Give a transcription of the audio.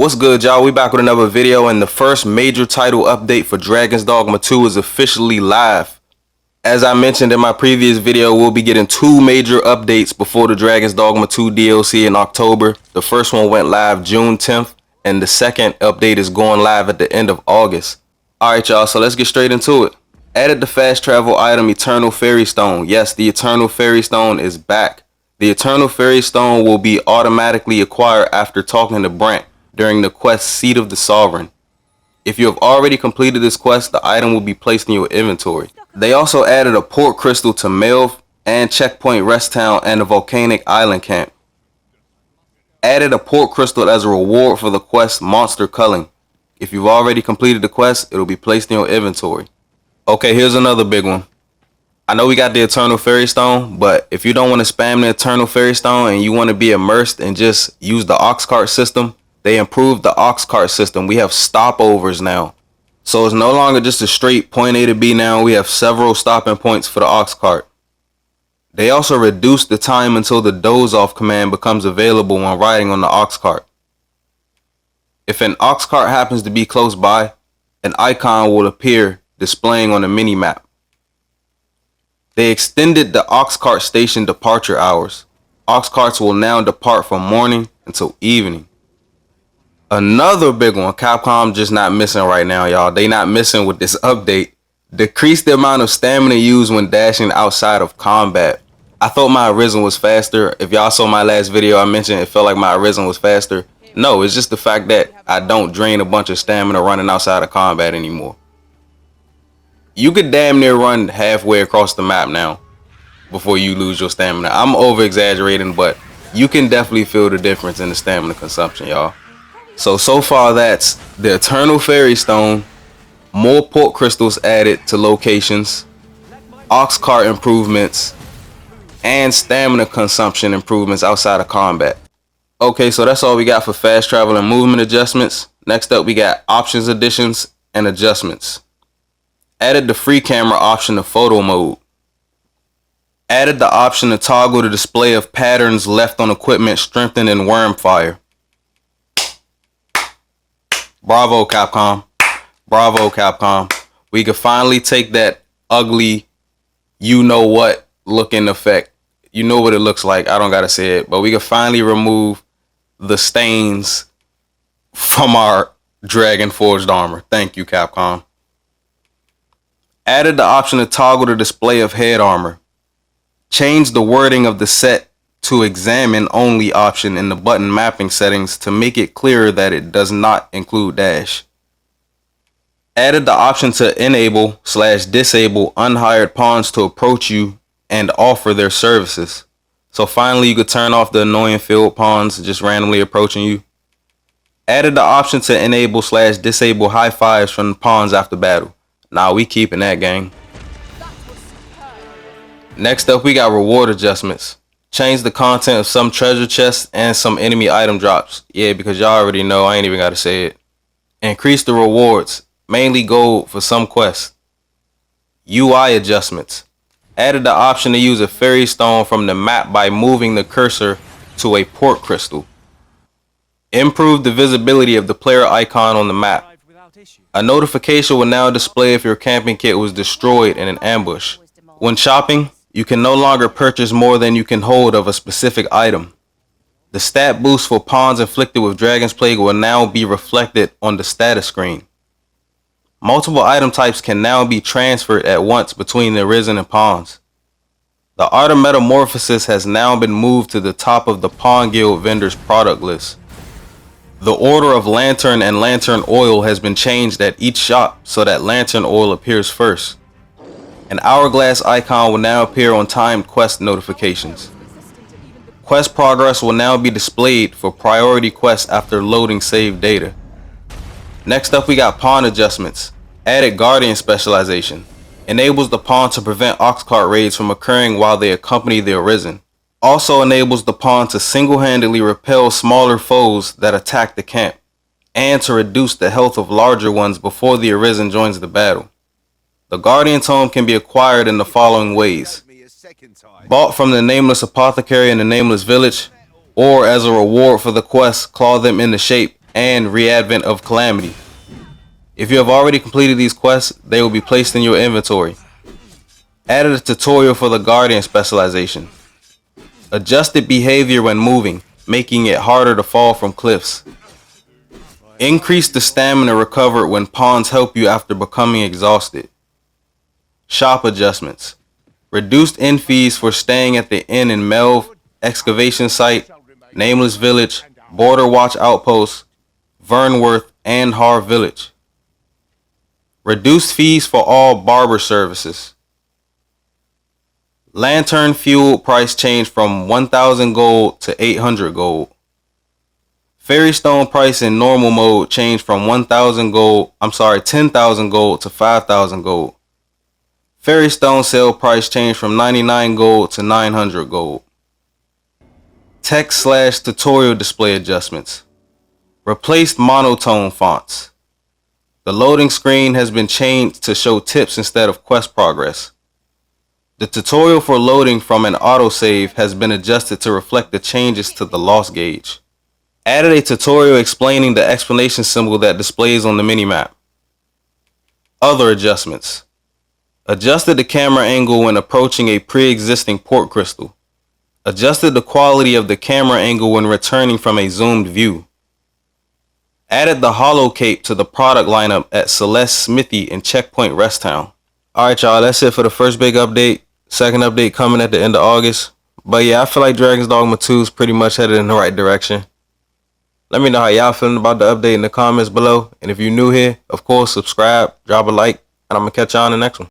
What's good, y'all? We back with another video, and the first major title update for Dragon's Dogma 2 is officially live. As I mentioned in my previous video, we'll be getting two major updates before the Dragon's Dogma 2 DLC in October. The first one went live June 10th, and the second update is going live at the end of August. Alright, y'all, so let's get straight into it. Added the fast travel item Eternal Fairy Stone. Yes, the Eternal Fairy Stone is back. The Eternal Fairy Stone will be automatically acquired after talking to Brant during the quest Seat of the Sovereign. If you have already completed this quest, the item will be placed in your inventory. They also added a port crystal to Melve and Checkpoint Rest Town and the Volcanic Island Camp. Added a port crystal as a reward for the quest Monster Culling. If you've already completed the quest, it will be placed in your inventory. Okay, here's another big one. I know we got the Eternal Fairy Stone, but if you don't want to spam the Eternal Fairy Stone and you want to be immersed and just use the Ox Cart system, they improved the Ox Cart system. We have stopovers now. So it's no longer just a straight point A to B now. We have several stopping points for the Ox Cart. They also reduced the time until the doze off command becomes available when riding on the Ox Cart. If an Ox Cart happens to be close by, an icon will appear displaying on the mini-map. They extended the Ox Cart station departure hours. Ox Carts will now depart from morning until evening. Another big one, Capcom just not missing right now, y'all. They not missing with this update. Decrease the amount of stamina used when dashing outside of combat. I thought my Arisen was faster. If y'all saw my last video, I mentioned it felt like my Arisen was faster. No, it's just the fact that I don't drain a bunch of stamina running outside of combat anymore. You could damn near run halfway across the map now before you lose your stamina. I'm over exaggerating, but you can definitely feel the difference in the stamina consumption, y'all. So far that's the Eternal Fairy Stone, more port crystals added to locations, Ox Cart improvements, and stamina consumption improvements outside of combat. Okay, so that's all we got for fast travel and movement adjustments. Next up, we got options additions and adjustments. Added the free camera option to photo mode. Added the option to toggle the display of patterns left on equipment strengthened in Wormfire. Bravo, Capcom. Bravo, Capcom. We could finally take that ugly, you know what looking effect. You know what it looks like. I don't gotta say it, but we could finally remove the stains from our Dragon Forged armor. Thank you, Capcom. Added the option to toggle the display of head armor. Changed the wording of the set to examine only option in the button mapping settings to make it clearer that it does not include dash. Added the option to enable/disable unhired pawns to approach you and offer their services. So finally you could turn off the annoying field pawns just randomly approaching you. Added the option to enable/disable high fives from the pawns after battle. Nah, we keeping that, gang. Next up, we got reward adjustments. Change the content of some treasure chests and some enemy item drops. Yeah, because y'all already know, I ain't even gotta say it. Increase the rewards, mainly gold for some quests. UI adjustments. Added the option to use a fairy stone from the map by moving the cursor to a port crystal. Improved the visibility of the player icon on the map. A notification will now display if your camping kit was destroyed in an ambush. When shopping, you can no longer purchase more than you can hold of a specific item. The stat boost for pawns inflicted with Dragon's Plague will now be reflected on the status screen. Multiple item types can now be transferred at once between the Arisen and pawns. The Art of Metamorphosis has now been moved to the top of the Pawn Guild vendors product list. The order of lantern and lantern oil has been changed at each shop so that lantern oil appears first. An hourglass icon will now appear on timed quest notifications. Quest progress will now be displayed for priority quests after loading saved data. Next up, we got pawn adjustments. Added Guardian Specialization. Enables the pawn to prevent Ox Cart raids from occurring while they accompany the Arisen. Also enables the pawn to single-handedly repel smaller foes that attack the camp, and to reduce the health of larger ones before the Arisen joins the battle. The Guardian Tome can be acquired in the following ways. Bought from the Nameless Apothecary in the Nameless Village, or as a reward for the quest, claw them into shape and Readvent of Calamity. If you have already completed these quests, they will be placed in your inventory. Added a tutorial for the Guardian specialization. Adjusted behavior when moving, making it harder to fall from cliffs. Increase the stamina recovered when pawns help you after becoming exhausted. Shop adjustments. Reduced inn fees for staying at the inn in Melv, Excavation Site, Nameless Village, Border Watch Outpost, Vernworth, and Har Village. Reduced fees for all barber services. Lantern fuel price change from 1,000 gold to 800 gold. Fairy stone price in normal mode changed from 10,000 gold to 5,000 gold. Fairy stone sale price changed from 99 gold to 900 gold. Text/tutorial display adjustments. Replaced monotone fonts. The loading screen has been changed to show tips instead of quest progress. The tutorial for loading from an autosave has been adjusted to reflect the changes to the loss gauge. Added a tutorial explaining the explanation symbol that displays on the minimap. Other adjustments. Adjusted the camera angle when approaching a pre-existing port crystal. Adjusted the quality of the camera angle when returning from a zoomed view. Added the hollow cape to the product lineup at Celeste Smithy in Checkpoint Rest Town. Alright y'all, that's it for the first big update. Second update coming at the end of August. But yeah, I feel like Dragon's Dogma 2 is pretty much headed in the right direction. Let me know how y'all feeling about the update in the comments below. And if you're new here, of course, subscribe, drop a like, and I'm going to catch y'all on the next one.